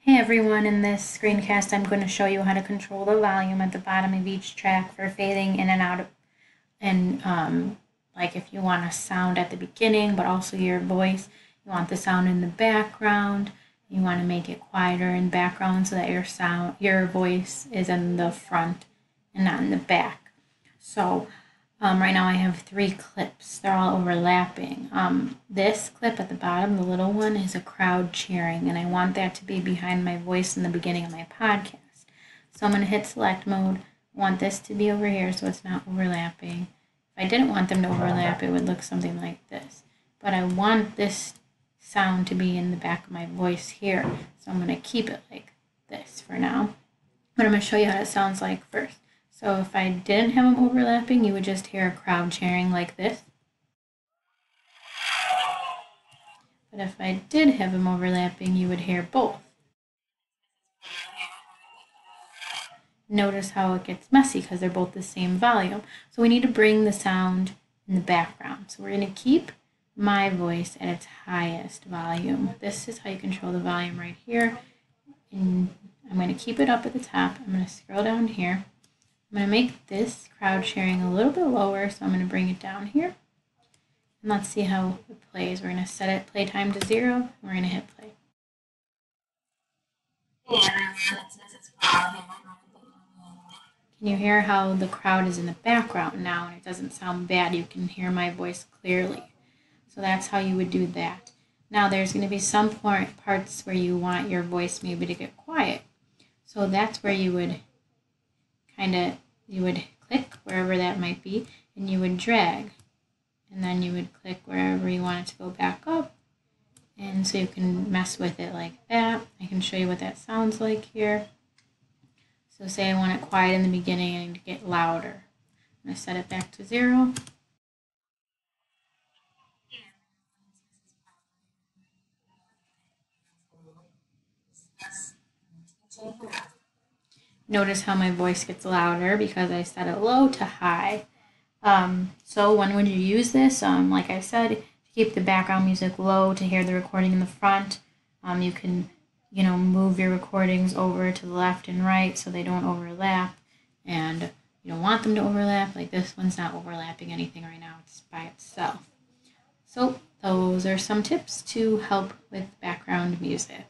Hey everyone, in this screencast I'm going to show you how to control the volume at the bottom of each track for fading in and out of, and like if you want a sound at the beginning but also your voice, you want the sound in the background, you want to make it quieter in background so that your voice is in the front and not in the back. So right now I have 3 clips. They're all overlapping. This clip at the bottom, the little one, is a crowd cheering, and I want that to be behind my voice in the beginning of my podcast. So I'm going to hit select mode. I want this to be over here so it's not overlapping. If I didn't want them to overlap, it would look something like this. But I want this sound to be in the back of my voice here, so I'm going to keep it like this for now. But I'm going to show you how it sounds like first. So if I didn't have them overlapping, you would just hear a crowd cheering like this. But if I did have them overlapping, you would hear both. Notice how it gets messy because they're both the same volume. So we need to bring the sound in the background. So we're going to keep my voice at its highest volume. This is how you control the volume right here. And I'm going to keep it up at the top. I'm going to scroll down here. I'm going to make this crowd cheering a little bit lower, so I'm going to bring it down here. And let's see how it plays. We're going to set it playtime to 0, and we're going to hit play. Can you hear how the crowd is in the background now and it doesn't sound bad? You can hear my voice clearly. So that's how you would do that. Now there's going to be some parts where you want your voice maybe to get quiet. So that's where you would click wherever that might be, and you would drag, and then you would click wherever you want it to go back up, and so you can mess with it like that. I can show you what that sounds like here. So say I want it quiet in the beginning and to get louder. I'm going to set it back to 0. Notice how my voice gets louder because I set it low to high. So when would you use this? Like I said, to keep the background music low to hear the recording in the front. You can, move your recordings over to the left and right so they don't overlap. And you don't want them to overlap. Like this one's not overlapping anything right now. It's by itself. So those are some tips to help with background music.